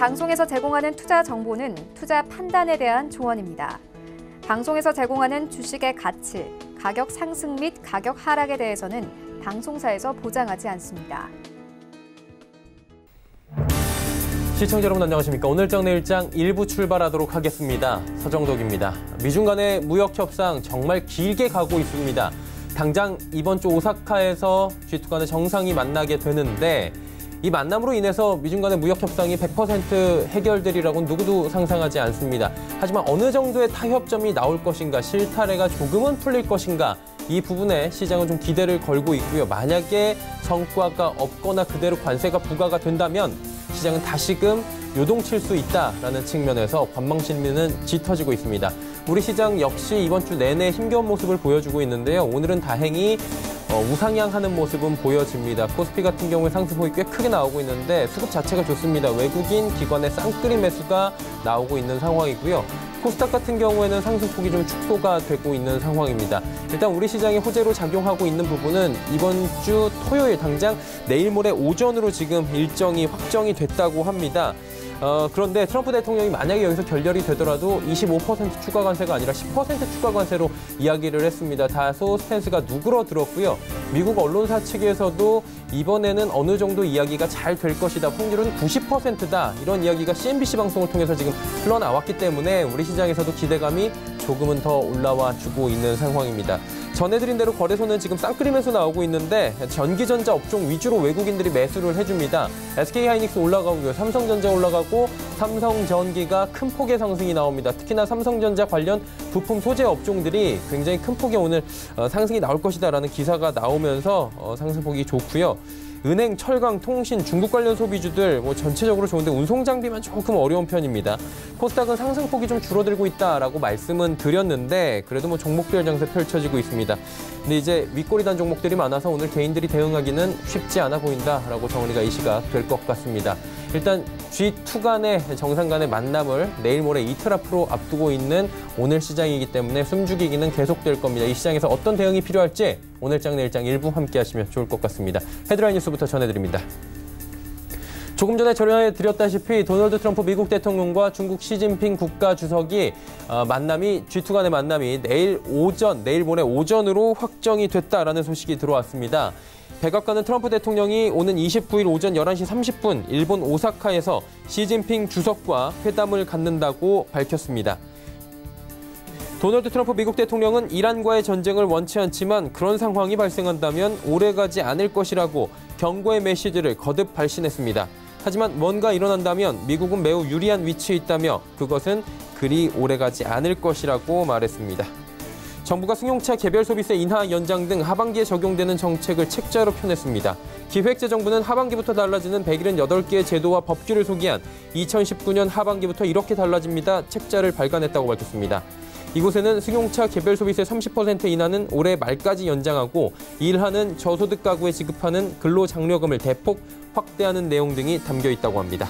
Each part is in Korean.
방송에서 제공하는 투자 정보는 투자 판단에 대한 조언입니다. 방송에서 제공하는 주식의 가치, 가격 상승 및 가격 하락에 대해서는 방송사에서 보장하지 않습니다. 시청자 여러분 안녕하십니까. 오늘장 내일장 1부 출발하도록 하겠습니다. 서정덕입니다. 미중 간의 무역 협상 정말 길게 가고 있습니다. 당장 이번 주 오사카에서 G2 간의 정상이 만나게 되는데 이 만남으로 인해서 미중 간의 무역 협상이 100% 해결되리라고는 누구도 상상하지 않습니다. 하지만 어느 정도의 타협점이 나올 것인가, 실타래가 조금은 풀릴 것인가, 이 부분에 시장은 좀 기대를 걸고 있고요. 만약에 성과가 없거나 그대로 관세가 부과가 된다면 시장은 다시금 요동칠 수 있다라는 측면에서 관망 심리는 짙어지고 있습니다. 우리 시장 역시 이번 주 내내 힘겨운 모습을 보여주고 있는데요. 오늘은 다행히 우상향하는 모습은 보여집니다. 코스피 같은 경우에 상승폭이 꽤 크게 나오고 있는데 수급 자체가 좋습니다. 외국인 기관의 쌍끌이 매수가 나오고 있는 상황이고요. 코스닥 같은 경우에는 상승폭이 좀 축소가 되고 있는 상황입니다. 일단 우리 시장에 호재로 작용하고 있는 부분은 이번 주 토요일 당장 내일 모레 오전으로 지금 일정이 확정이 됐다고 합니다. 그런데 트럼프 대통령이 만약에 여기서 결렬이 되더라도 25% 추가 관세가 아니라 10% 추가 관세로 이야기를 했습니다. 다소 스탠스가 누그러들었고요. 미국 언론사 측에서도 이번에는 어느 정도 이야기가 잘 될 것이다. 확률은 90%다. 이런 이야기가 CNBC 방송을 통해서 지금 흘러나왔기 때문에 우리 시장에서도 기대감이 조금은 더 올라와 주고 있는 상황입니다. 전해드린 대로 거래소는 지금 쌍끌이 매수 나오고 있는데 전기전자 업종 위주로 외국인들이 매수를 해줍니다. SK하이닉스 올라가고요. 삼성전자 올라가고 삼성전기가 큰 폭의 상승이 나옵니다. 특히나 삼성전자 관련 부품 소재 업종들이 굉장히 큰 폭의 오늘 상승이 나올 것이다라는 기사가 나오면서 상승폭이 좋고요. 은행, 철강, 통신, 중국 관련 소비주들 전체적으로 좋은데 운송 장비만 조금 어려운 편입니다. 코스닥은 상승폭이 좀 줄어들고 있다라고 말씀은 드렸는데 그래도 종목별 장세 펼쳐지고 있습니다. 근데 이제 윗꼬리 단 종목들이 많아서 오늘 개인들이 대응하기는 쉽지 않아 보인다라고 정리가 이 시각 될 것 같습니다. 일단 G2 간의 정상 간의 만남을 내일 모레 이틀 앞으로 앞두고 있는 오늘 시장이기 때문에 숨죽이기는 계속될 겁니다. 이 시장에서 어떤 대응이 필요할지 오늘장 내일장 일부 함께 하시면 좋을 것 같습니다. 헤드라인 뉴스부터 전해드립니다. 조금 전에 전해드렸다시피 도널드 트럼프 미국 대통령과 중국 시진핑 국가주석이 G2 간의 만남이 내일 모레 오전으로 확정이 됐다라는 소식이 들어왔습니다. 백악관은 트럼프 대통령이 오는 29일 오전 11시 30분 일본 오사카에서 시진핑 주석과 회담을 갖는다고 밝혔습니다. 도널드 트럼프 미국 대통령은 이란과의 전쟁을 원치 않지만 그런 상황이 발생한다면 오래가지 않을 것이라고 경고의 메시지를 거듭 발신했습니다. 하지만 뭔가 일어난다면 미국은 매우 유리한 위치에 있다며 그것은 그리 오래가지 않을 것이라고 말했습니다. 정부가 승용차 개별 소비세 인하 연장 등 하반기에 적용되는 정책을 책자로 펴냈습니다. 기획재정부는 하반기부터 달라지는 178개의 제도와 법규를 소개한 2019년 하반기부터 이렇게 달라집니다. 책자를 발간했다고 밝혔습니다. 이곳에는 승용차 개별 소비세 30% 인하는 올해 말까지 연장하고 일하는 저소득 가구에 지급하는 근로장려금을 대폭 확대하는 내용 등이 담겨 있다고 합니다.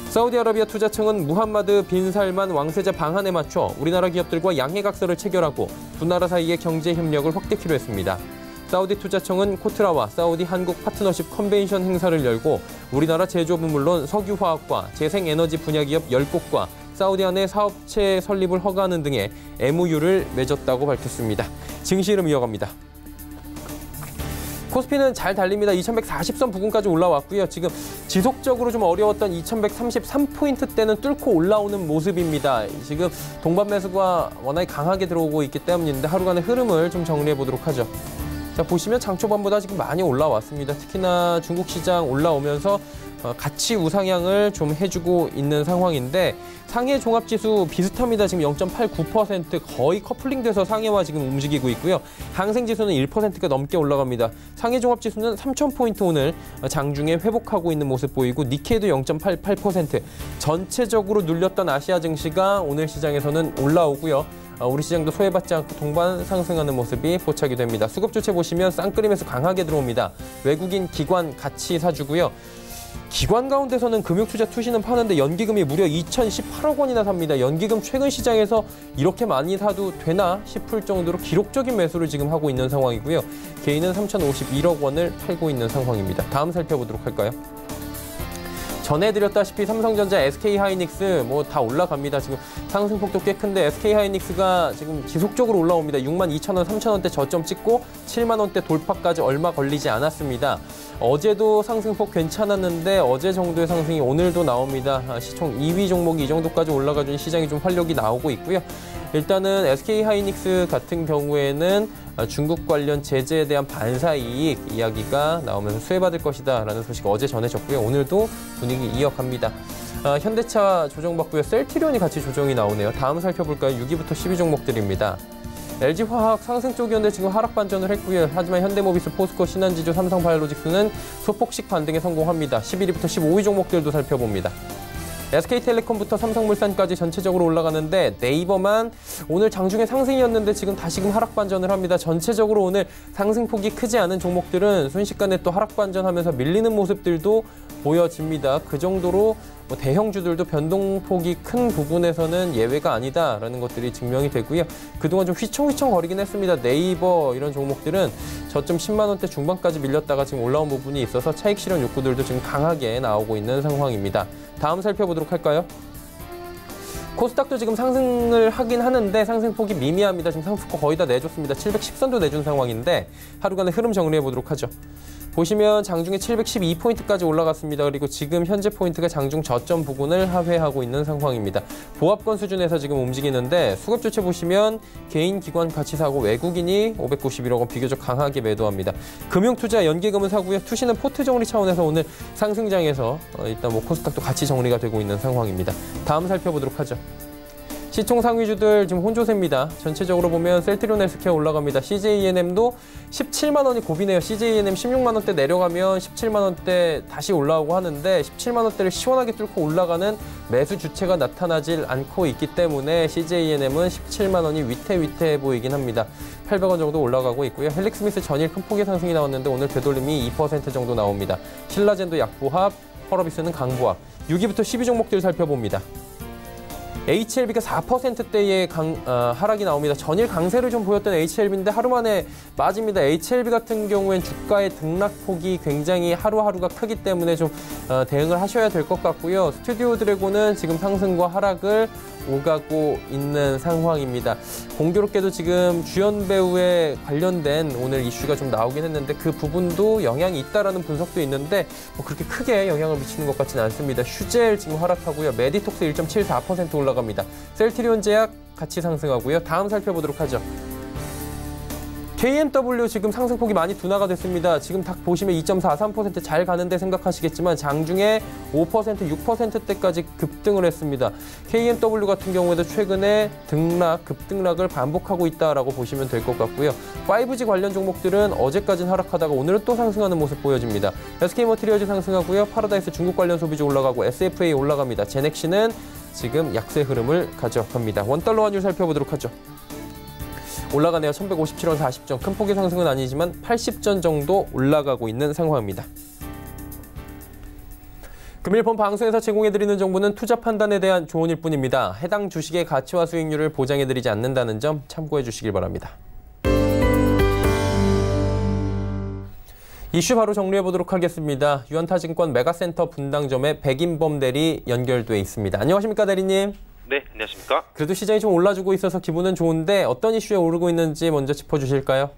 사우디아라비아 투자청은 무함마드 빈 살만 왕세자 방한에 맞춰 우리나라 기업들과 양해각서를 체결하고 두 나라 사이의 경제 협력을 확대키로 했습니다. 사우디 투자청은 코트라와 사우디 한국 파트너십 컨벤션 행사를 열고 우리나라 제조업은 물론 석유화학과 재생에너지 분야 기업 10곳과 사우디 안에 사업체 설립을 허가하는 등의 MOU를 맺었다고 밝혔습니다. 증시 흐름 이어갑니다. 코스피는 잘 달립니다. 2140선 부근까지 올라왔고요. 지금 지속적으로 좀 어려웠던 2133포인트대는 뚫고 올라오는 모습입니다. 지금 동반 매수가 워낙에 강하게 들어오고 있기 때문인데 하루간의 흐름을 좀 정리해 보도록 하죠. 자, 보시면 장 초반보다 지금 많이 올라왔습니다. 특히나 중국 시장 올라오면서 같이 우상향을 좀 해주고 있는 상황인데 상해 종합지수 비슷합니다. 지금 0.89% 거의 커플링돼서 상해와 지금 움직이고 있고요. 항생지수는 1%가 넘게 올라갑니다. 상해 종합지수는 3,000포인트 오늘 장중에 회복하고 있는 모습 보이고 니케이도 0.88% 전체적으로 눌렸던 아시아 증시가 오늘 시장에서는 올라오고요. 우리 시장도 소외받지 않고 동반 상승하는 모습이 포착이 됩니다. 수급 주체 보시면 쌍끌임에서 강하게 들어옵니다. 외국인 기관 같이 사주고요. 기관 가운데서는 금융투자 투시는 파는데 연기금이 무려 2,018억 원이나 삽니다. 연기금 최근 시장에서 이렇게 많이 사도 되나 싶을 정도로 기록적인 매수를 지금 하고 있는 상황이고요. 개인은 3,051억 원을 팔고 있는 상황입니다. 다음 살펴보도록 할까요? 전해드렸다시피 삼성전자, SK하이닉스 뭐 다 올라갑니다. 지금 상승폭도 꽤 큰데 SK하이닉스가 지금 지속적으로 올라옵니다. 62,000원, 3,000원대 저점 찍고 7만 원대 돌파까지 얼마 걸리지 않았습니다. 어제도 상승폭 괜찮았는데 어제 정도의 상승이 오늘도 나옵니다. 시총 2위 종목이 이 정도까지 올라가준 시장이 좀 활력이 나오고 있고요. 일단은 SK하이닉스 같은 경우에는 중국 관련 제재에 대한 반사이익 이야기가 나오면서 수혜받을 것이다 라는 소식 어제 전해졌고요. 오늘도 분위기 이어갑니다. 현대차 조정받고요. 셀트리온이 같이 조정이 나오네요. 다음 살펴볼까요? 6위부터 10위 종목들입니다. LG화학 상승 쪽이었는데 지금 하락 반전을 했고요. 하지만 현대모비스, 포스코, 신한지주, 삼성바이오로직스는 소폭식 반등에 성공합니다. 11위부터 15위 종목들도 살펴봅니다. SK텔레콤부터 삼성물산까지 전체적으로 올라가는데 네이버만 오늘 장중에 상승이었는데 지금 다시금 하락 반전을 합니다. 전체적으로 오늘 상승폭이 크지 않은 종목들은 순식간에 또 하락 반전하면서 밀리는 모습들도 보여집니다. 그 정도로 대형주들도 변동폭이 큰 부분에서는 예외가 아니다라는 것들이 증명이 되고요. 그동안 좀 휘청휘청 거리긴 했습니다. 네이버 이런 종목들은 저점 10만 원대 중반까지 밀렸다가 지금 올라온 부분이 있어서 차익 실현 욕구들도 지금 강하게 나오고 있는 상황입니다. 다음 살펴보도록 할까요? 코스닥도 지금 상승을 하긴 하는데 상승폭이 미미합니다. 지금 상승폭 거의 다 내줬습니다. 710선도 내준 상황인데 하루간의 흐름 정리해 보도록 하죠. 보시면 장중에 712포인트까지 올라갔습니다. 그리고 지금 현재 포인트가 장중 저점 부근을 하회하고 있는 상황입니다. 보합권 수준에서 지금 움직이는데 수급 주체 보시면 개인, 기관 같이 사고 외국인이 591억 원 비교적 강하게 매도합니다. 금융투자 연기금은 사고요. 투시는 포트 정리 차원에서 오늘 상승장에서 일단 코스닥도 같이 정리가 되고 있는 상황입니다. 다음 살펴보도록 하죠. 시총 상위주들 지금 혼조세입니다. 전체적으로 보면 셀트리온 헬스케어 올라갑니다. CJENM도 17만 원이 고비네요. CJENM 16만 원대 내려가면 17만 원대 다시 올라오고 하는데 17만 원대를 시원하게 뚫고 올라가는 매수 주체가 나타나질 않고 있기 때문에 CJENM은 17만 원이 위태위태해 보이긴 합니다. 800원 정도 올라가고 있고요. 헬릭스미스 전일 큰 폭의 상승이 나왔는데 오늘 되돌림이 2% 정도 나옵니다. 신라젠도 약보합, 펄어비스는 강보합. 6위부터 10위 종목들 살펴봅니다. HLB가 4%대의 하락이 나옵니다. 전일 강세를 좀 보였던 HLB인데 하루 만에 빠집니다. HLB 같은 경우엔 주가의 등락폭이 굉장히 하루하루가 크기 때문에 좀 대응을 하셔야 될 것 같고요. 스튜디오 드래곤은 지금 상승과 하락을 오가고 있는 상황입니다. 공교롭게도 지금 주연 배우에 관련된 오늘 이슈가 좀 나오긴 했는데 그 부분도 영향이 있다라는 분석도 있는데 그렇게 크게 영향을 미치는 것 같지는 않습니다. 휴젤 지금 하락하고요. 메디톡스 1.74% 올라갑니다. 셀트리온 제약 같이 상승하고요. 다음 살펴보도록 하죠. KMW 지금 상승폭이 많이 둔화가 됐습니다. 지금 딱 보시면 2.43% 잘 가는데 생각하시겠지만 장중에 5%, 6%대까지 급등을 했습니다. KMW 같은 경우에도 최근에 급등락을 반복하고 있다라고 보시면 될 것 같고요. 5G 관련 종목들은 어제까지는 하락하다가 오늘은 또 상승하는 모습 보여집니다. SK머티리얼즈 상승하고요. 파라다이스 중국 관련 소비주 올라가고 SFA 올라갑니다. 제넥시는 지금 약세 흐름을 가져갑니다. 원달러 환율 살펴보도록 하죠. 올라가네요. 1157원 40전. 큰 폭의 상승은 아니지만 80전 정도 올라가고 있는 상황입니다. 금일 본 방송에서 제공해드리는 정보는 투자 판단에 대한 조언일 뿐입니다. 해당 주식의 가치와 수익률을 보장해드리지 않는다는 점 참고해 주시길 바랍니다. 이슈 바로 정리해 보도록 하겠습니다. 유한타증권 메가센터 분당점에 백인범 대리 연결돼 있습니다. 안녕하십니까, 대리님? 네, 안녕하십니까? 그래도 시장이 좀 올라주고 있어서 기분은 좋은데 어떤 이슈에 오르고 있는지 먼저 짚어주실까요?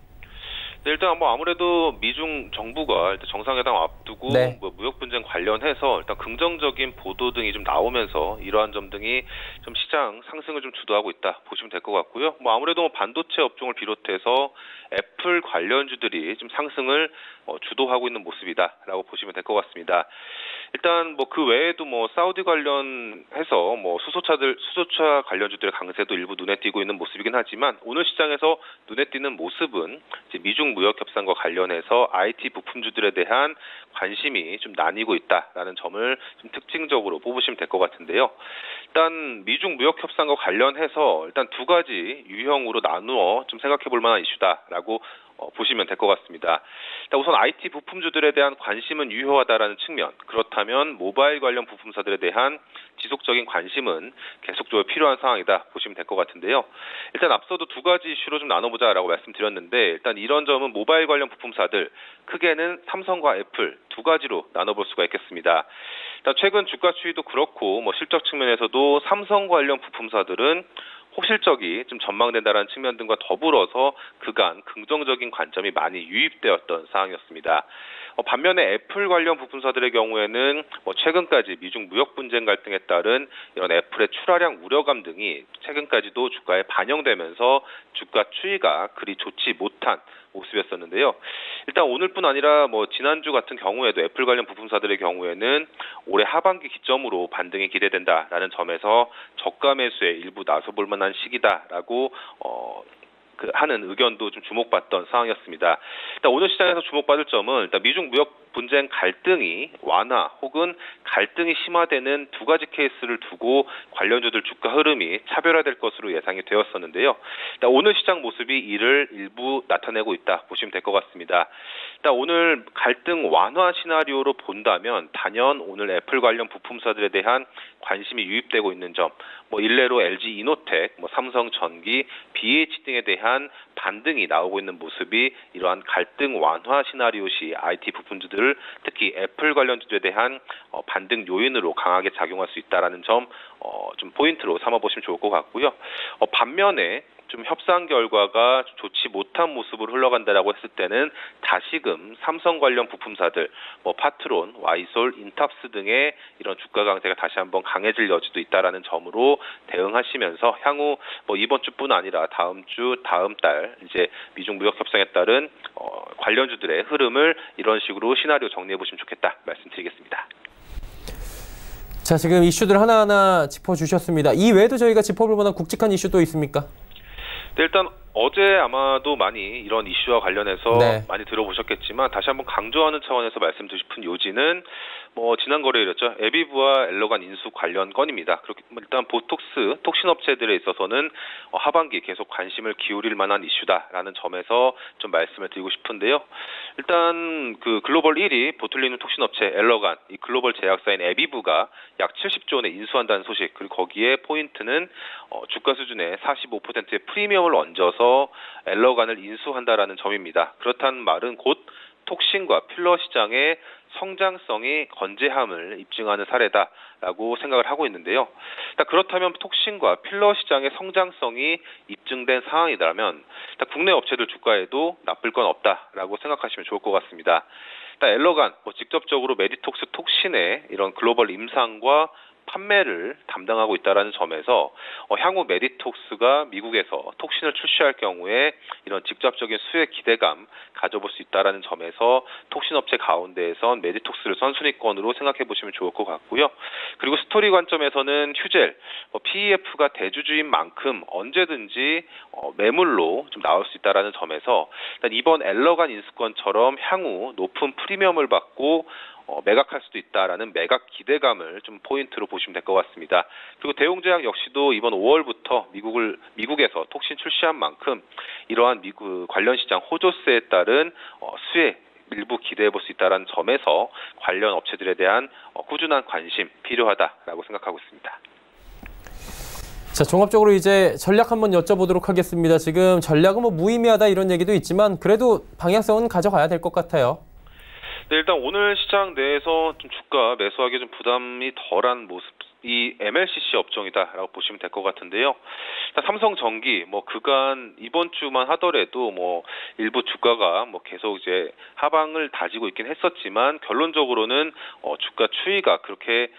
네, 일단 아무래도 미중 정부가 일단 정상회담 앞두고 무역 분쟁 관련해서 일단 긍정적인 보도 등이 좀 나오면서 이러한 점 등이 좀 시장 상승을 좀 주도하고 있다 보시면 될 것 같고요. 아무래도 반도체 업종을 비롯해서 애플 관련주들이 좀 상승을 주도하고 있는 모습이다라고 보시면 될 것 같습니다. 일단 그 외에도 사우디 관련해서 수소차 관련주들의 강세도 일부 눈에 띄고 있는 모습이긴 하지만 오늘 시장에서 눈에 띄는 모습은 이제 미중 무역 협상과 관련해서 IT 부품주들에 대한 관심이 좀 나뉘고 있다라는 점을 좀 특징적으로 뽑으시면 될 것 같은데요. 일단 미중 무역 협상과 관련해서 일단 두 가지 유형으로 나누어 좀 생각해 볼 만한 이슈다라고 보시면 될 것 같습니다. 일단 우선 IT 부품주들에 대한 관심은 유효하다라는 측면, 그렇다면 모바일 관련 부품사들에 대한 지속적인 관심은 계속적으로 필요한 상황이다 보시면 될 것 같은데요. 일단 앞서도 두 가지 이슈로 좀 나눠보자라고 말씀드렸는데 일단 이런 점은 모바일 관련 부품사들 크게는 삼성과 애플 두 가지로 나눠볼 수가 있겠습니다. 최근 주가 추이도 그렇고 뭐 실적 측면에서도 삼성 관련 부품사들은 호실적이 좀 전망된다는 측면 등과 더불어서 그간 긍정적인 관점이 많이 유입되었던 상황이었습니다. 반면에 애플 관련 부품사들의 경우에는 최근까지 미중 무역 분쟁 갈등에 따른 이런 애플의 출하량 우려감 등이 최근까지도 주가에 반영되면서 주가 추이가 그리 좋지 못한 모습이었었는데요. 일단 오늘뿐 아니라 지난주 같은 경우에도 애플 관련 부품사들의 경우에는 올해 하반기 기점으로 반등이 기대된다라는 점에서 저가 매수에 일부 나서볼 만한 시기다라고 하는 의견도 좀 주목받던 상황이었습니다. 일단 오늘 시장에서 주목받을 점은 일단 미중 무역 분쟁 갈등이 완화 혹은 갈등이 심화되는 두 가지 케이스를 두고 관련주들 주가 흐름이 차별화될 것으로 예상이 되었었는데요. 일단 오늘 시장 모습이 이를 일부 나타내고 있다 보시면 될 것 같습니다. 일단 오늘 갈등 완화 시나리오로 본다면 단연 오늘 애플 관련 부품사들에 대한 관심이 유입되고 있는 점, 일례로 LG 이노텍, 삼성전기, BH 등에 대한 반등이 나오고 있는 모습이 이러한 갈등 완화 시나리오 시 IT 부품주들 특히 애플 관련주들에 대한 반등 요인으로 강하게 작용할 수 있다라는 점 좀 포인트로 삼아보시면 좋을 것 같고요. 반면에 좀 협상 결과가 좋지 못한 모습으로 흘러간다라고 했을 때는 다시금 삼성 관련 부품사들, 파트론, 와이솔, 인탑스 등의 이런 주가 강세가 다시 한번 강해질 여지도 있다라는 점으로 대응하시면서 향후 이번 주뿐 아니라 다음 주, 다음 달 이제 미중 무역 협상에 따른 관련주들의 흐름을 이런 식으로 시나리오 정리해 보시면 좋겠다 말씀드리겠습니다. 자, 지금 이슈들 하나하나 짚어주셨습니다. 이 외에도 저희가 짚어볼 만한 굵직한 이슈도 있습니까? 네, 일단 어제 아마도 많이 이런 이슈와 관련해서 많이 들어보셨겠지만 다시 한번 강조하는 차원에서 말씀드리고 싶은 요지는 지난 거래일이었죠. 에비브와 엘러간 인수 관련 건입니다. 그렇게 일단 보톡스 톡신 업체들에 있어서는 하반기 계속 관심을 기울일 만한 이슈다라는 점에서 좀 말씀을 드리고 싶은데요. 일단 그 글로벌 1위 보툴리눔 톡신 업체 엘러간, 이 글로벌 제약사인 에비브가 약 70조 원에 인수한다는 소식, 그리고 거기에 포인트는 주가 수준의 45%의 프리미엄을 얹어서 엘러간을 인수한다라는 점입니다. 그렇다는 말은 곧 톡신과 필러 시장의 성장성이 건재함을 입증하는 사례다라고 생각을 하고 있는데요. 그렇다면 톡신과 필러 시장의 성장성이 입증된 상황이라면 국내 업체들 주가에도 나쁠 건 없다라고 생각하시면 좋을 것 같습니다. 엘러간 직접적으로 메디톡스 톡신의 이런 글로벌 임상과 판매를 담당하고 있다는 점에서 향후 메디톡스가 미국에서 톡신을 출시할 경우에 이런 직접적인 수혜 기대감 가져볼 수 있다는 점에서 톡신 업체 가운데에선 메디톡스를 선순위권으로 생각해 보시면 좋을 것 같고요. 그리고 스토리 관점에서는 휴젤, PEF가 대주주인 만큼 언제든지 매물로 좀 나올 수 있다는 점에서 일단 이번 엘러간 인수권처럼 향후 높은 프리미엄을 받고 매각할 수도 있다라는 매각 기대감을 좀 포인트로 보시면 될 것 같습니다. 그리고 대웅제약 역시도 이번 5월부터 미국에서 톡신 출시한 만큼 이러한 미국 관련 시장 호조세에 따른 수혜 일부 기대해 볼 수 있다는 점에서 관련 업체들에 대한 꾸준한 관심 필요하다라고 생각하고 있습니다. 자, 종합적으로 이제 전략 한번 여쭤보도록 하겠습니다. 지금 전략은 무의미하다 이런 얘기도 있지만 그래도 방향성은 가져가야 될 것 같아요. 네, 일단 오늘 시장 내에서 좀 주가 매수하기 좀 부담이 덜한 모습이 MLCC 업종이다라고 보시면 될 것 같은데요. 삼성전기 그간 이번 주만 하더라도 일부 주가가 계속 이제 하방을 다지고 있긴 했었지만 결론적으로는 주가 추이가 그렇게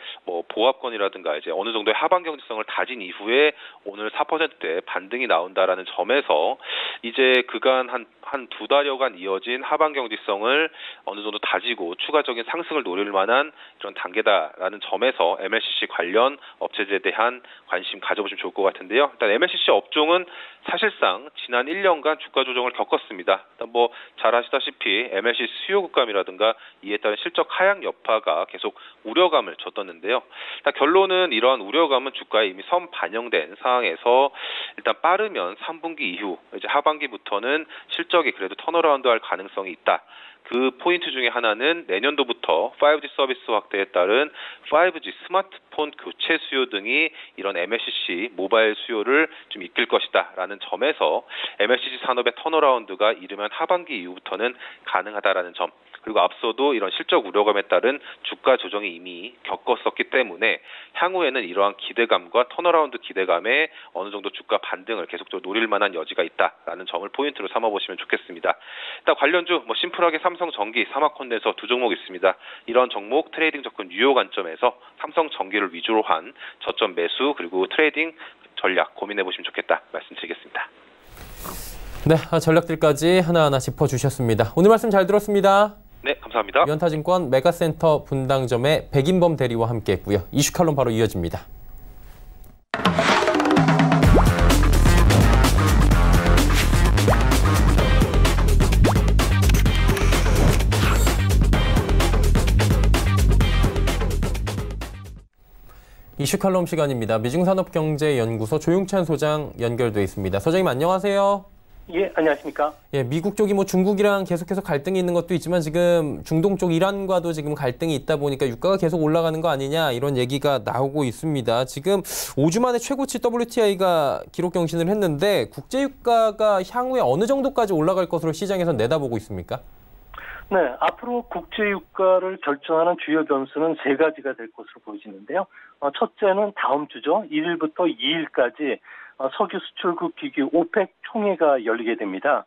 보합권이라든가 이제 어느 정도의 하방 경직성을 다진 이후에 오늘 4%대 반등이 나온다라는 점에서 이제 그간 한 두 달여간 이어진 하방 경직성을 어느 정도 다지고 추가적인 상승을 노릴 만한 그런 단계다라는 점에서 MLCC 관련 업체들에 대한 관심 가져보시면 좋을 것 같은데요. 일단 MLCC 업종은 사실상 지난 1년간 주가 조정을 겪었습니다. 일단 잘 아시다시피 MLCC 수요 급감이라든가 이에 따른 실적 하향 여파가 계속 우려감을 줬었는데요. 일단 결론은 이러한 우려감은 주가에 이미 선 반영된 상황에서 일단 빠르면 3분기 이후 이제 하반기부터는 실적이 그래도 턴어라운드할 가능성이 있다. 그 포인트 중에 하나는 내년도부터 5G 서비스 확대에 따른 5G 스마트폰 교체 수요 등이 이런 MLCC 모바일 수요를 좀 이끌 것이다라는 점에서 MLCC 산업의 턴어라운드가 이르면 하반기 이후부터는 가능하다라는 점. 그리고 앞서도 이런 실적 우려감에 따른 주가 조정이 이미 겪었었기 때문에 향후에는 이러한 기대감과 턴어라운드 기대감에 어느 정도 주가 반등을 계속적으로 노릴 만한 여지가 있다라는 점을 포인트로 삼아보시면 좋겠습니다. 일단 관련주 심플하게 삼성전기, 사마콘에서 두 종목 있습니다. 이런 종목 트레이딩 접근 유효 관점에서 삼성전기를 위주로 한 저점 매수 그리고 트레이딩 전략 고민해보시면 좋겠다 말씀드리겠습니다. 네, 전략들까지 하나하나 짚어주셨습니다. 오늘 말씀 잘 들었습니다. 네, 감사합니다. 유한타증권 메가센터 분당점의 백인범 대리와 함께했고요. 이슈 칼럼 바로 이어집니다. 이슈 칼럼 시간입니다. 미중산업경제연구소 조용찬 소장 연결돼 있습니다. 소장님 안녕하세요. 예, 안녕하십니까? 예, 미국 쪽이 중국이랑 계속해서 갈등이 있는 것도 있지만 지금 중동 쪽 이란과도 지금 갈등이 있다 보니까 유가가 계속 올라가는 거 아니냐 이런 얘기가 나오고 있습니다. 지금 5주 만에 최고치 WTI가 기록 경신을 했는데 국제 유가가 향후에 어느 정도까지 올라갈 것으로 시장에서 내다보고 있습니까? 네, 앞으로 국제 유가를 결정하는 주요 변수는 세 가지가 될 것으로 보이지는데요. 첫째는 다음 주죠. 1일부터 2일까지 석유 수출국 기구 오펙 총회가 열리게 됩니다.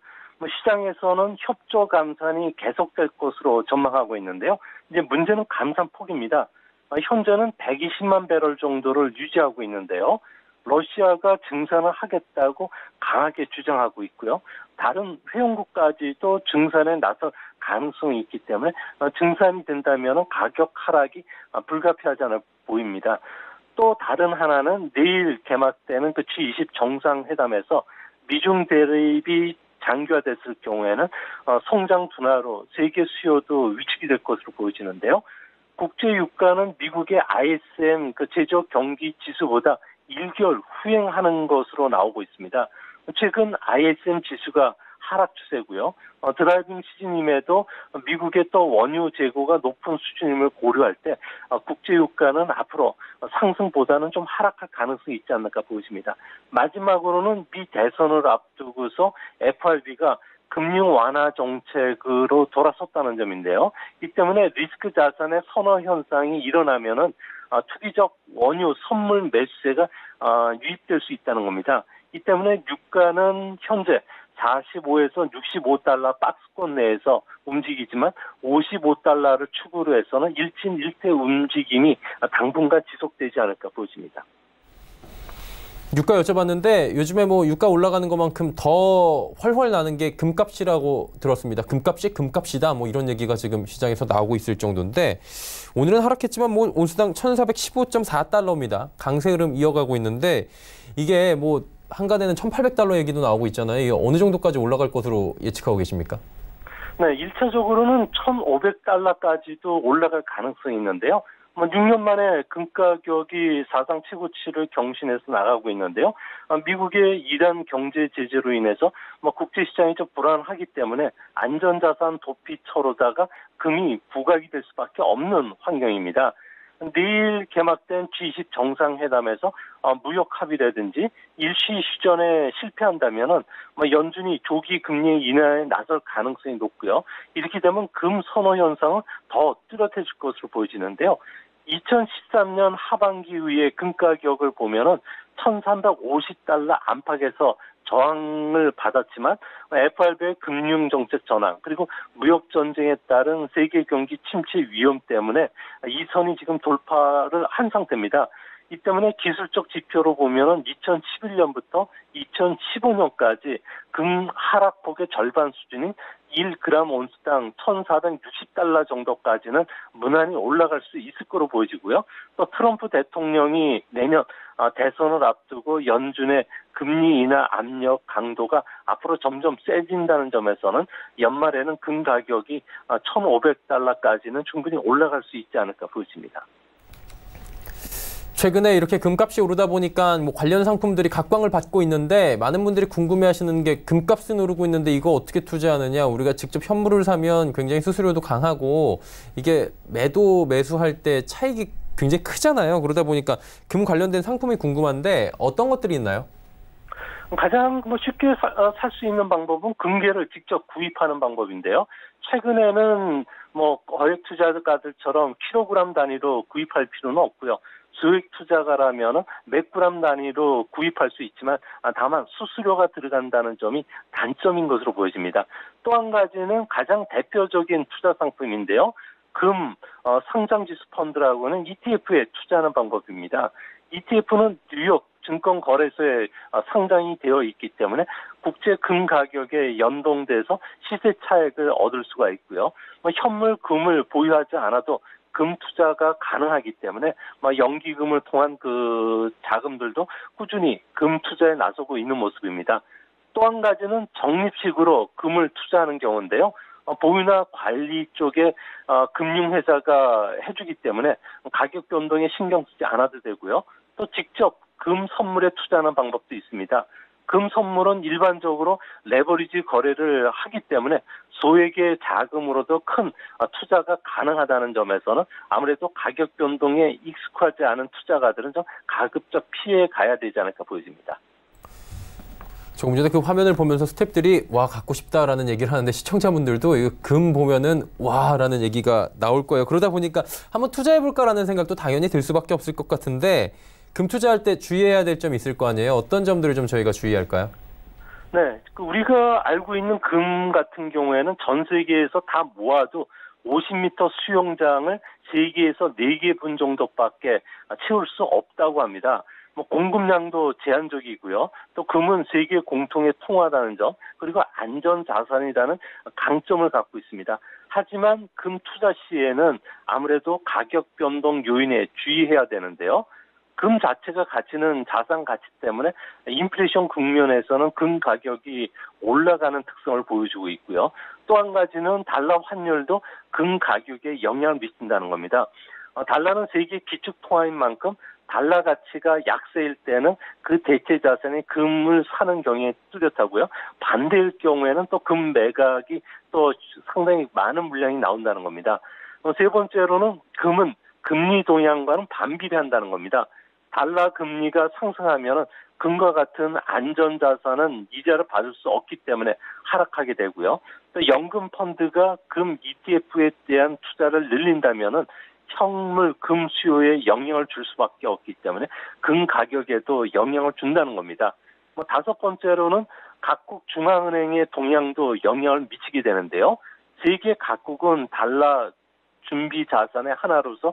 시장에서는 협조 감산이 계속될 것으로 전망하고 있는데요. 이제 문제는 감산 폭입니다. 현재는 120만 배럴 정도를 유지하고 있는데요. 러시아가 증산을 하겠다고 강하게 주장하고 있고요. 다른 회원국까지도 증산에 나설 가능성이 있기 때문에 증산이 된다면 가격 하락이 불가피하지 않아 보입니다. 또 다른 하나는 내일 개막되는 그 G20 정상회담에서 미중 대립이 장기화됐을 경우에는 성장 둔화로 세계 수요도 위축이 될 것으로 보여지는데요. 국제 유가는 미국의 ISM 그 제조 경기 지수보다 1개월 후행하는 것으로 나오고 있습니다. 최근 ISM 지수가 하락 추세고요. 드라이빙 시즌임에도 미국의 또 원유 재고가 높은 수준임을 고려할 때 국제 유가는 앞으로 상승보다는 좀 하락할 가능성이 있지 않을까 보입니다. 마지막으로는 미 대선을 앞두고서 FRB가 금융 완화 정책으로 돌아섰다는 점인데요. 이 때문에 리스크 자산의 선호 현상이 일어나면은 투기적 원유 선물 매수세가 유입될 수 있다는 겁니다. 이 때문에 유가는 현재 45에서 65달러 박스권 내에서 움직이지만 55달러를 축으로 해서는 일진일퇴 움직임이 당분간 지속되지 않을까 보입니다. 유가 여쭤봤는데 요즘에 유가 올라가는 것만큼 더 훨훨 나는 게 금값이라고 들었습니다. 금값이 금값이다 이런 얘기가 지금 시장에서 나오고 있을 정도인데 오늘은 하락했지만 온수당 1,415.4달러입니다. 강세 흐름 이어가고 있는데 이게 한간에는 1,800달러 얘기도 나오고 있잖아요. 이게 어느 정도까지 올라갈 것으로 예측하고 계십니까? 네, 1차적으로는 1,500달러까지도 올라갈 가능성이 있는데요. 6년 만에 금 가격이 사상 최고치를 경신해서 나가고 있는데요. 미국의 이란 경제 제재로 인해서 국제 시장이 좀 불안하기 때문에 안전자산 도피처로다가 금이 부각이 될 수밖에 없는 환경입니다. 내일 개막된 G20 정상회담에서 무역 합의라든지 일시 휴전에 실패한다면은 연준이 조기 금리 인하에 나설 가능성이 높고요. 이렇게 되면 금 선호 현상은 더 뚜렷해질 것으로 보여지는데요. 2013년 하반기 이후에 금 가격을 보면은 1,350달러 안팎에서 저항을 받았지만 FRB의 금융 정책 전환 그리고 무역 전쟁에 따른 세계 경기 침체 위험 때문에 이 선이 지금 돌파를 한 상태입니다. 이 때문에 기술적 지표로 보면은 2011년부터 2015년까지 금 하락폭의 절반 수준인 1g 온수당 1,460달러 정도까지는 무난히 올라갈 수 있을 거로 보여지고요. 또 트럼프 대통령이 내년 대선을 앞두고 연준의 금리 인하 압력 강도가 앞으로 점점 세진다는 점에서는 연말에는 금 가격이 1,500달러까지는 충분히 올라갈 수 있지 않을까 보입니다. 최근에 이렇게 금값이 오르다 보니까 관련 상품들이 각광을 받고 있는데 많은 분들이 궁금해하시는 게 금값은 오르고 있는데 이거 어떻게 투자하느냐. 우리가 직접 현물을 사면 굉장히 수수료도 강하고 이게 매수할 때 차익이 굉장히 크잖아요. 그러다 보니까 금 관련된 상품이 궁금한데 어떤 것들이 있나요? 가장 쉽게 살 수 있는 방법은 금괴를 직접 구입하는 방법인데요. 최근에는 거액 투자가들처럼 킬로그램 단위로 구입할 필요는 없고요. 소액 투자가라면 몇 그램 단위로 구입할 수 있지만 다만 수수료가 들어간다는 점이 단점인 것으로 보여집니다. 또 한 가지는 가장 대표적인 투자 상품인데요. 상장지수 펀드라고는 ETF에 투자하는 방법입니다. ETF는 뉴욕 증권거래소에 상장이 되어 있기 때문에 국제 금 가격에 연동돼서 시세 차익을 얻을 수가 있고요. 현물 금을 보유하지 않아도 금 투자가 가능하기 때문에 연기금을 통한 그 자금들도 꾸준히 금 투자에 나서고 있는 모습입니다. 또 한 가지는 적립식으로 금을 투자하는 경우인데요. 보유나 관리 쪽에 금융회사가 해주기 때문에 가격 변동에 신경 쓰지 않아도 되고요. 또 직접 금 선물에 투자하는 방법도 있습니다. 금 선물은 일반적으로 레버리지 거래를 하기 때문에 소액의 자금으로도 큰 투자가 가능하다는 점에서는 아무래도 가격 변동에 익숙하지 않은 투자가들은 좀 가급적 피해 가야 되지 않을까 보여집니다. 조금 전에 그 화면을 보면서 스태프들이 와 갖고 싶다라는 얘기를 하는데 시청자분들도 이거 금 보면은 와라는 얘기가 나올 거예요. 그러다 보니까 한번 투자해볼까라는 생각도 당연히 들 수밖에 없을 것 같은데 금 투자할 때 주의해야 될 점이 있을 거 아니에요? 어떤 점들을 좀 저희가 주의할까요? 네, 우리가 알고 있는 금 같은 경우에는 전 세계에서 다 모아도 50m 수영장을 3개에서 4개 분 정도밖에 채울 수 없다고 합니다. 공급량도 제한적이고요. 또 금은 세계 공통의 통화라는 점, 그리고 안전 자산이라는 강점을 갖고 있습니다. 하지만 금 투자 시에는 아무래도 가격 변동 요인에 주의해야 되는데요. 금 자체가 가치는 자산 가치 때문에 인플레이션 국면에서는 금 가격이 올라가는 특성을 보여주고 있고요. 또 한 가지는 달러 환율도 금 가격에 영향을 미친다는 겁니다. 달러는 세계 기축 통화인 만큼 달러 가치가 약세일 때는 그 대체 자산이 금을 사는 경우에 뚜렷하고요. 반대일 경우에는 또 금 매각이 또 상당히 많은 물량이 나온다는 겁니다. 세 번째로는 금은 금리 동향과는 반비례한다는 겁니다. 달러 금리가 상승하면 금과 같은 안전 자산은 이자를 받을 수 없기 때문에 하락하게 되고요. 또 연금 펀드가 금 ETF에 대한 투자를 늘린다면은 현물 금 수요에 영향을 줄 수밖에 없기 때문에 금 가격에도 영향을 준다는 겁니다. 다섯 번째로는 각국 중앙은행의 동향도 영향을 미치게 되는데요. 세계 각국은 달러 준비 자산의 하나로서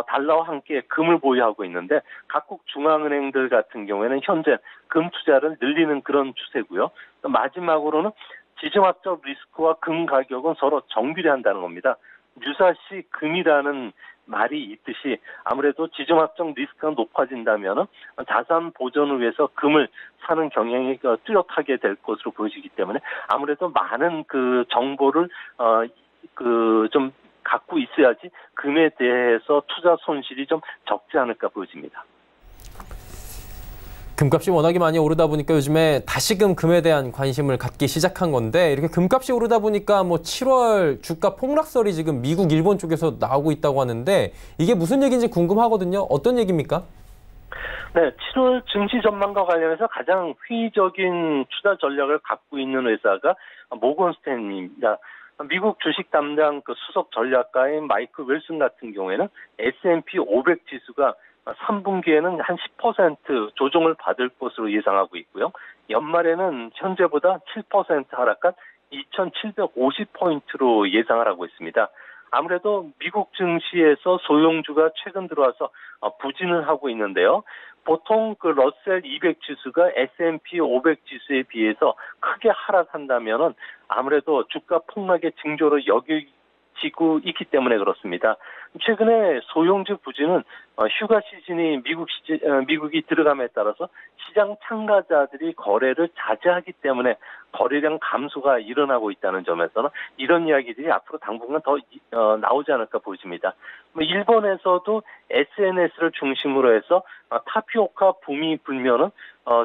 달러와 함께 금을 보유하고 있는데 각국 중앙은행들 같은 경우에는 현재 금 투자를 늘리는 그런 추세고요. 또 마지막으로는 지정학적 리스크와 금 가격은 서로 정비례한다는 겁니다. 유사시 금이라는 말이 있듯이 아무래도 지정학적 리스크가 높아진다면 자산 보존을 위해서 금을 사는 경향이 뚜렷하게 될 것으로 보여지기 때문에 아무래도 많은 그 정보를 좀 갖고 있어야지 금에 대해서 투자 손실이 좀 적지 않을까 보여집니다. 금값이 워낙에 많이 오르다 보니까 요즘에 다시금 금에 대한 관심을 갖기 시작한 건데 이렇게 금값이 오르다 보니까 7월 주가 폭락설이 지금 미국, 일본 쪽에서 나오고 있다고 하는데 이게 무슨 얘기인지 궁금하거든요. 어떤 얘기입니까? 네, 7월 증시 전망과 관련해서 가장 회의적인 투자 전략을 갖고 있는 회사가 모건 스탠리입니다. 미국 주식 담당 수석 전략가인 마이클 윌슨 같은 경우에는 S&P 500 지수가 3분기에는 한 10% 조정을 받을 것으로 예상하고 있고요. 연말에는 현재보다 7% 하락한 2,750포인트로 예상을 하고 있습니다. 아무래도 미국 증시에서 소형주가 최근 들어와서 부진을 하고 있는데요. 보통 그 러셀 200 지수가 S&P 500 지수에 비해서 크게 하락한다면은 아무래도 주가 폭락의 징조로 여겨지고 있기 때문에 그렇습니다. 최근에 소형주 부진은 휴가 시즌이 미국이 들어감에 따라서 시장 참가자들이 거래를 자제하기 때문에 거래량 감소가 일어나고 있다는 점에서는 이런 이야기들이 앞으로 당분간 더 나오지 않을까 보입니다. 일본에서도 SNS를 중심으로 해서 타피오카 붐이 불면은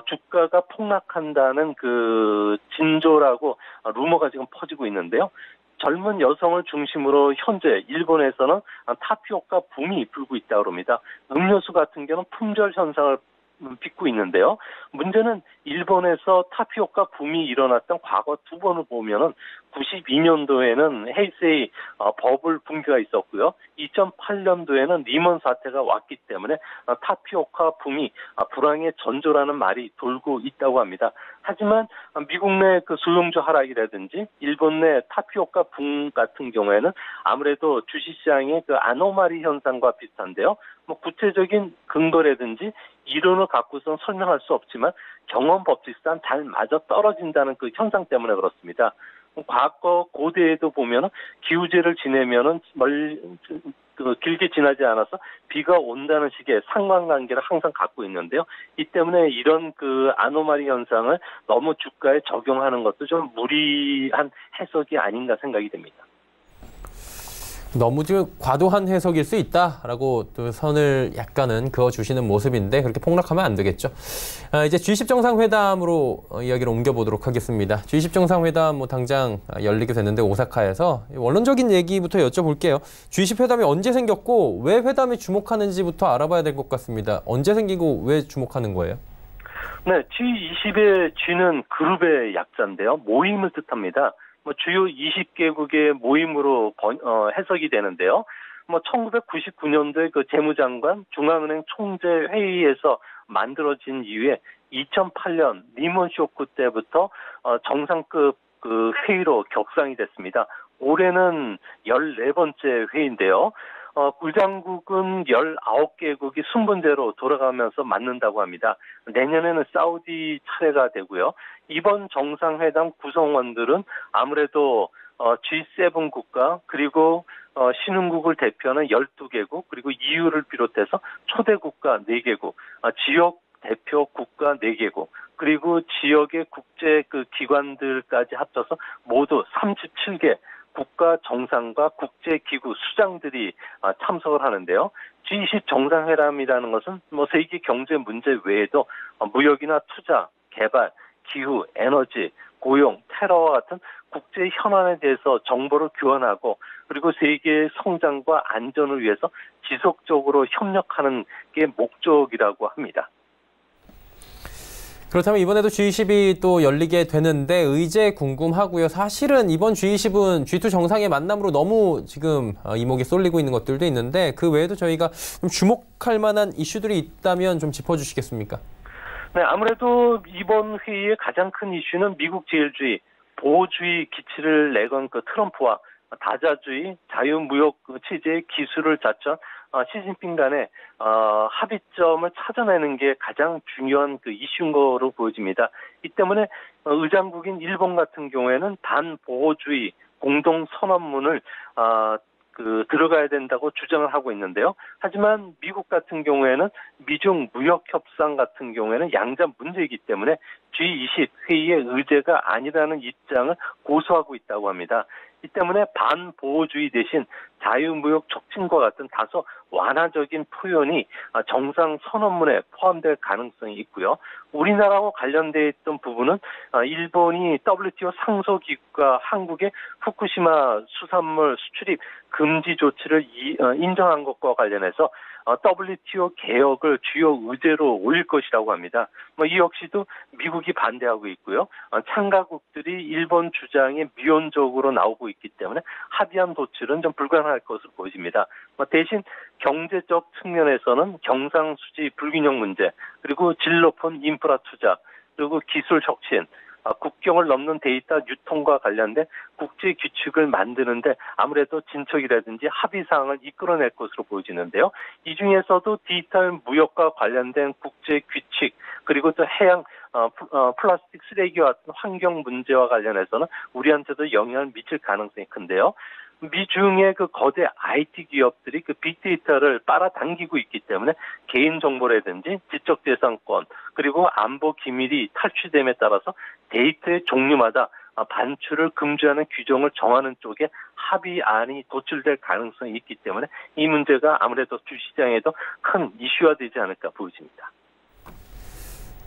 주가가 폭락한다는 그 징조라고 루머가 지금 퍼지고 있는데요. 젊은 여성을 중심으로 현재 일본에서는 타피오카 붐이 불고 있다고 합니다. 음료수 같은 경우는 품절 현상을 빚고 있는데요. 문제는 일본에서 타피오카 붐이 일어났던 과거 두 번을 보면은 92년도에는 헤이세이 버블 붕괴가 있었고요. 2008년도에는 리먼 사태가 왔기 때문에 타피오카 붐이 불황의 전조라는 말이 돌고 있다고 합니다. 하지만 미국 내 그 소형주 하락이라든지 일본 내 타피오카 붐 같은 경우에는 아무래도 주식시장의 그 아노마리 현상과 비슷한데요. 뭐 구체적인 근거라든지 이론을 갖고선 설명할 수 없지만 경험 법칙상 잘 맞아 떨어진다는 그 현상 때문에 그렇습니다. 과거 고대에도 보면은 기우제를 지내면은 길게 지나지 않아서 비가 온다는 식의 상관관계를 항상 갖고 있는데요. 이 때문에 이런 그 아노마리 현상을 너무 주가에 적용하는 것도 좀 무리한 해석이 아닌가 생각이 됩니다. 너무 좀 과도한 해석일 수 있다라고 또 선을 약간은 그어주시는 모습인데 그렇게 폭락하면 안 되겠죠. 이제 G20 정상회담으로 이야기를 옮겨보도록 하겠습니다. G20 정상회담 뭐 당장 열리게 됐는데 오사카에서 원론적인 얘기부터 여쭤볼게요. G20 회담이 언제 생겼고 왜 회담에 주목하는지부터 알아봐야 될 것 같습니다. 언제 생기고 왜 주목하는 거예요? 네, G20의 G는 그룹의 약자인데요. 모임을 뜻합니다. 주요 20개국의 모임으로 해석이 되는데요. 1999년도에 그 재무장관 중앙은행 총재 회의에서 만들어진 이후에 2008년 리먼 쇼크 때부터 정상급 그 회의로 격상이 됐습니다. 올해는 14번째 회의인데요. 의장국은 19개국이 순번제로 돌아가면서 맡는다고 합니다. 내년에는 사우디 차례가 되고요. 이번 정상회담 구성원들은 아무래도 G7 국가 그리고 신흥국을 대표하는 12개국 그리고 EU를 비롯해서 초대 국가 4개국, 지역 대표 국가 4개국 그리고 지역의 국제 그 기관들까지 합쳐서 모두 37개 국가 정상과 국제기구 수장들이 참석을 하는데요. G20 정상회담이라는 것은 세계 경제 문제 외에도 무역이나 투자, 개발, 기후, 에너지, 고용, 테러와 같은 국제 현안에 대해서 정보를 교환하고 그리고 세계의 성장과 안전을 위해서 지속적으로 협력하는 게 목적이라고 합니다. 그렇다면 이번에도 G20이 또 열리게 되는데 의제 궁금하고요. 사실은 이번 G20은 G2 정상의 만남으로 너무 지금 이목이 쏠리고 있는 것들도 있는데 그 외에도 저희가 좀 주목할 만한 이슈들이 있다면 좀 짚어주시겠습니까? 네, 아무래도 이번 회의의 가장 큰 이슈는 미국 제일주의, 보호주의 기치를 내건 그 트럼프와 다자주의, 자유무역 체제의 기술을 자처한 시진핑 간의 합의점을 찾아내는 게 가장 중요한 그 이슈인 거로 보여집니다. 이 때문에 의장국인 일본 같은 경우에는 반보호주의 공동선언문을 들어가야 된다고 주장을 하고 있는데요. 하지만 미국 같은 경우에는 미중 무역 협상 같은 경우에는 양자 문제이기 때문에 G20 회의의 의제가 아니라는 입장을 고수하고 있다고 합니다. 이 때문에 반보호주의 대신 자유무역 촉진과 같은 다소 완화적인 표현이 정상 선언문에 포함될 가능성이 있고요. 우리나라와 관련돼 있던 부분은 일본이 WTO 상소기구가 한국의 후쿠시마 수산물 수출입 금지 조치를 인정한 것과 관련해서 WTO 개혁을 주요 의제로 올릴 것이라고 합니다. 이 역시도 미국이 반대하고 있고요. 참가국들이 일본 주장에 미온적으로 나오고 있기 때문에 합의안 도출은 좀 불가능할 것으로 보여집니다. 대신 경제적 측면에서는 경상수지 불균형 문제, 그리고 질 높은 인프라 투자, 그리고 기술 혁신, 국경을 넘는 데이터 유통과 관련된 국제 규칙을 만드는데 아무래도 진척이라든지 합의 사항을 이끌어낼 것으로 보여지는데요. 이 중에서도 디지털 무역과 관련된 국제 규칙 그리고 또 해양 플라스틱 쓰레기와 같은 환경 문제와 관련해서는 우리한테도 영향을 미칠 가능성이 큰데요. 미중의 그 거대 IT 기업들이 그 빅데이터를 빨아당기고 있기 때문에 개인정보라든지 지적재산권 그리고 안보 기밀이 탈취됨에 따라서 데이터의 종류마다 반출을 금지하는 규정을 정하는 쪽에 합의안이 도출될 가능성이 있기 때문에 이 문제가 아무래도 주시장에도 큰 이슈가 되지 않을까 보여집니다.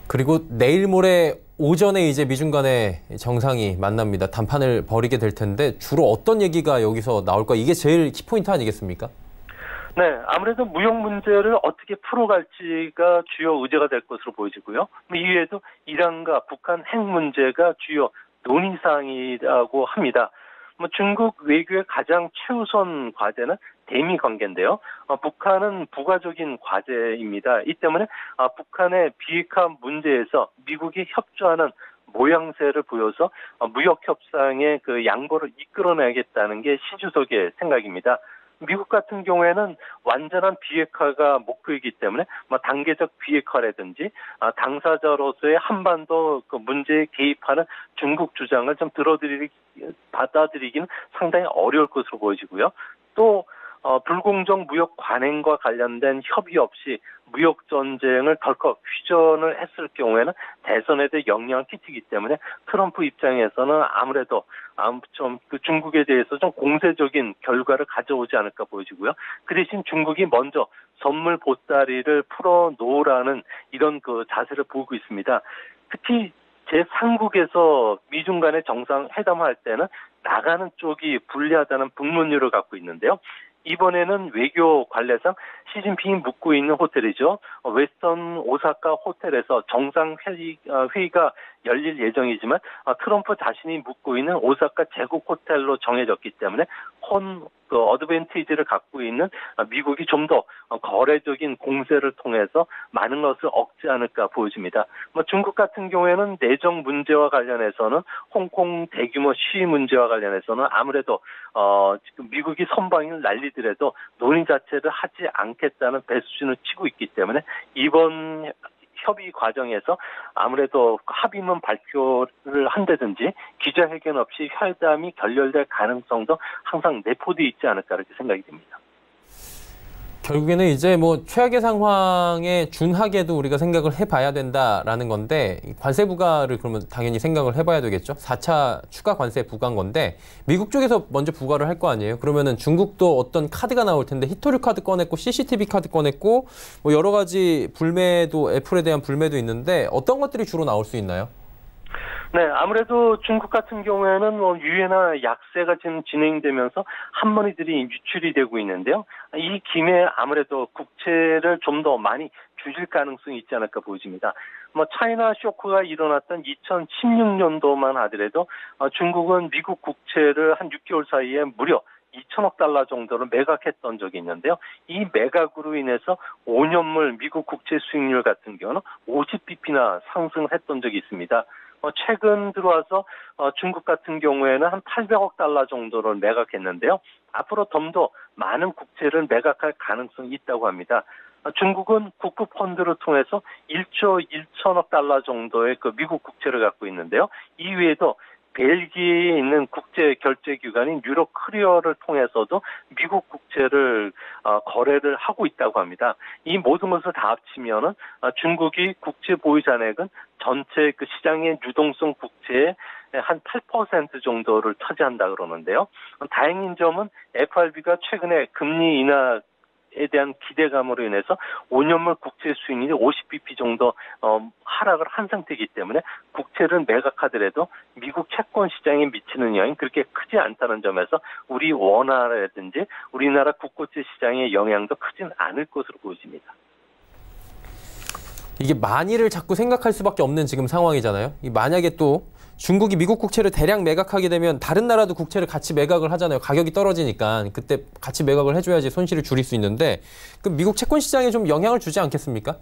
그리고 내일 모레 오전에 이제 미중 간의 정상이 만납니다. 담판을 벌이게 될 텐데 주로 어떤 얘기가 여기서 나올까? 이게 제일 키포인트 아니겠습니까? 네, 아무래도 무역 문제를 어떻게 풀어갈지가 주요 의제가 될 것으로 보여지고요. 이외에도 이란과 북한 핵 문제가 주요 논의사항이라고 합니다. 중국 외교의 가장 최우선 과제는 대미 관계인데요. 북한은 부가적인 과제입니다. 이 때문에 북한의 비핵화 문제에서 미국이 협조하는 모양새를 보여서 무역 협상의 그 양보를 이끌어내야겠다는 게 시 주석의 생각입니다. 미국 같은 경우에는 완전한 비핵화가 목표이기 때문에 단계적 비핵화라든지 당사자로서의 한반도 그 문제에 개입하는 중국 주장을 좀 받아들이기는 상당히 어려울 것으로 보여지고요. 또 불공정 무역 관행과 관련된 협의 없이 무역 전쟁을 덜컥 휴전을 했을 경우에는 대선에 대해 영향을 끼치기 때문에 트럼프 입장에서는 아무래도 좀 그 중국에 대해서 좀 공세적인 결과를 가져오지 않을까 보여지고요. 그 대신 중국이 먼저 선물 보따리를 풀어 놓으라는 이런 그 자세를 보이고 있습니다. 특히 제3국에서 미중 간의 정상회담을 할 때는 나가는 쪽이 불리하다는 불문율을 갖고 있는데요. 이번에는 외교 관례상 시진핑이 묵고 있는 호텔이죠. 웨스턴 오사카 호텔에서 정상회의가 열릴 예정이지만 트럼프 자신이 묵고 있는 오사카 제국 호텔로 정해졌기 때문에 어드밴티지를 갖고 있는 미국이 좀 더 거래적인 공세를 통해서 많은 것을 얻지 않을까 보여집니다. 중국 같은 경우에는 내정 문제와 관련해서는 홍콩 대규모 시위 문제와 관련해서는 아무래도 지금 미국이 선방을 날리더라도 논의 자체를 하지 않겠다는 배수진을 치고 있기 때문에 이번 협의 과정에서 아무래도 합의문 발표를 한다든지 기자회견 없이 회담이 결렬될 가능성도 항상 내포되어 있지 않을까 이렇게 생각이 됩니다. 결국에는 이제 뭐 최악의 상황에 준하게도 우리가 생각을 해봐야 된다라는 건데 관세 부과를 그러면 당연히 생각을 해봐야 되겠죠. 4차 추가 관세 부과인 건데 미국 쪽에서 먼저 부과를 할 거 아니에요. 그러면은 중국도 어떤 카드가 나올 텐데 히토류 카드 꺼냈고 CCTV 카드 꺼냈고 뭐 여러 가지 불매도 애플에 대한 불매도 있는데 어떤 것들이 주로 나올 수 있나요? 네, 아무래도 중국 같은 경우에는 유해나 약세가 지금 진행되면서 한머니들이 유출이 되고 있는데요. 이 김에 아무래도 국채를 좀 더 많이 주실 가능성이 있지 않을까 보여집니다. 차이나 쇼크가 일어났던 2016년도만 하더라도 중국은 미국 국채를 한 6개월 사이에 무려 2천억 달러 정도로 매각했던 적이 있는데요. 이 매각으로 인해서 5년물 미국 국채 수익률 같은 경우는 50bp나 상승했던 적이 있습니다. 최근 들어와서 중국 같은 경우에는 한 800억 달러 정도를 매각했는데요. 앞으로 좀 더 많은 국채를 매각할 가능성이 있다고 합니다. 중국은 국부 펀드를 통해서 1조 1천억 달러 정도의 그 미국 국채를 갖고 있는데요. 이외에도 벨기에에 있는 국제 결제 기관인 유로 클리어를 통해서도 미국 국채를 거래를 하고 있다고 합니다. 이 모든 것을 다 합치면은 중국이 국채 보유 잔액은 전체 그 시장의 유동성 국채의 한 8% 정도를 차지한다 그러는데요. 다행인 점은 FRB가 최근에 금리 인하 에 대한 기대감으로 인해서 5년물 국채 수익률이 50bp 정도 하락을 한 상태이기 때문에 국채를 매각하더라도 미국 채권 시장에 미치는 영향이 그렇게 크지 않다는 점에서 우리 원화라든지 우리나라 국고채 시장의 영향도 크진 않을 것으로 보여집니다. 이게 만일을 자꾸 생각할 수밖에 없는 지금 상황이잖아요. 만약에 또 중국이 미국 국채를 대량 매각하게 되면 다른 나라도 국채를 같이 매각을 하잖아요. 가격이 떨어지니까 그때 같이 매각을 해줘야지 손실을 줄일 수 있는데 그럼 미국 채권 시장에 좀 영향을 주지 않겠습니까?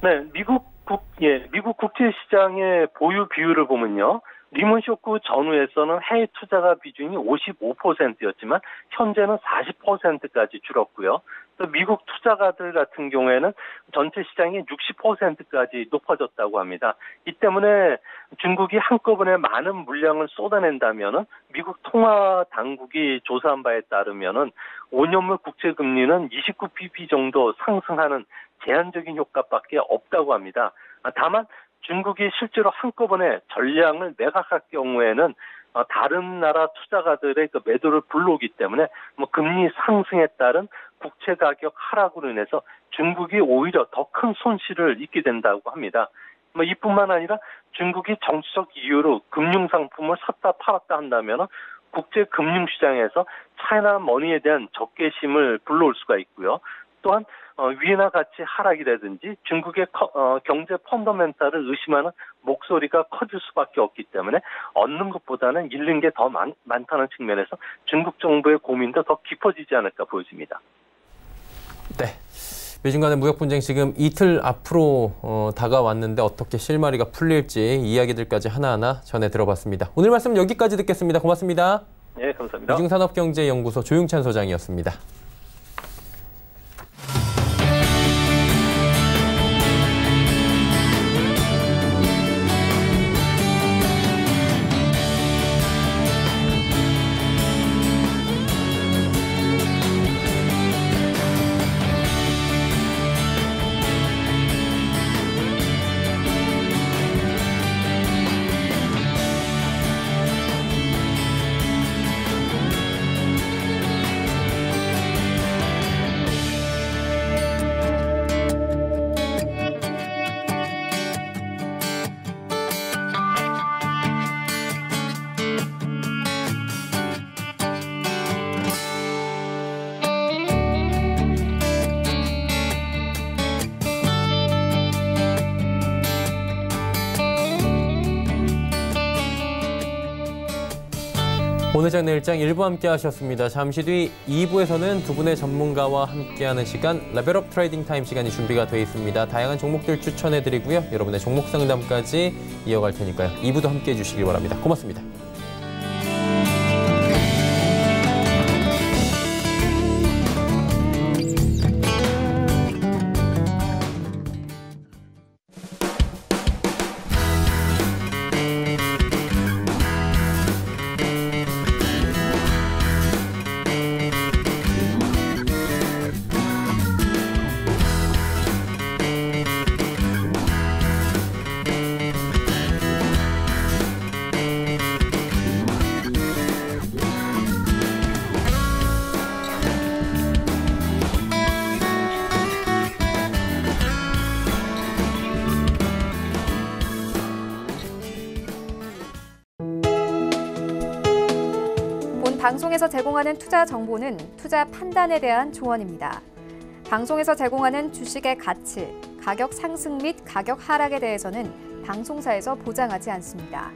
네, 미국 국채 시장의 보유 비율을 보면요. 리먼 쇼크 전후에서는 해외 투자가 비중이 55%였지만 현재는 40%까지 줄었고요. 또 미국 투자가들 같은 경우에는 전체 시장의 60%까지 높아졌다고 합니다. 이 때문에 중국이 한꺼번에 많은 물량을 쏟아낸다면은 미국 통화 당국이 조사한 바에 따르면은 5년물 국채 금리는 29bp 정도 상승하는 제한적인 효과밖에 없다고 합니다. 다만 중국이 실제로 한꺼번에 전량을 매각할 경우에는 다른 나라 투자가들의 그 매도를 불러오기 때문에 금리 상승에 따른 국채 가격 하락으로 인해서 중국이 오히려 더 큰 손실을 입게 된다고 합니다. 이뿐만 아니라 중국이 정치적 이유로 금융 상품을 샀다 팔았다 한다면 국제 금융시장에서 차이나 머니에 대한 적개심을 불러올 수가 있고요. 또한 위안화 가치 하락이라든지 중국의 경제 펀더멘탈을 의심하는 목소리가 커질 수밖에 없기 때문에 얻는 것보다는 잃는 게 더 많다는 측면에서 중국 정부의 고민도 더 깊어지지 않을까 보여집니다. 네. 미중 간의 무역 분쟁 지금 이틀 앞으로 다가왔는데 어떻게 실마리가 풀릴지 이야기들까지 하나하나 전해 들어봤습니다. 오늘 말씀 여기까지 듣겠습니다. 고맙습니다. 네, 감사합니다. 미중산업경제연구소 조용찬 소장이었습니다. 오늘 장 내일장 1부 함께 하셨습니다. 잠시 뒤 2부에서는 두 분의 전문가와 함께하는 시간 레벨업 트레이딩 타임 시간이 준비가 되어 있습니다. 다양한 종목들 추천해드리고요. 여러분의 종목 상담까지 이어갈 테니까요. 2부도 함께해 주시길 바랍니다. 고맙습니다. 방송에서 제공하는 투자 정보는 투자 판단에 대한 조언입니다. 방송에서 제공하는 주식의 가치, 가격 상승 및 가격 하락에 대해서는 방송사에서 보장하지 않습니다.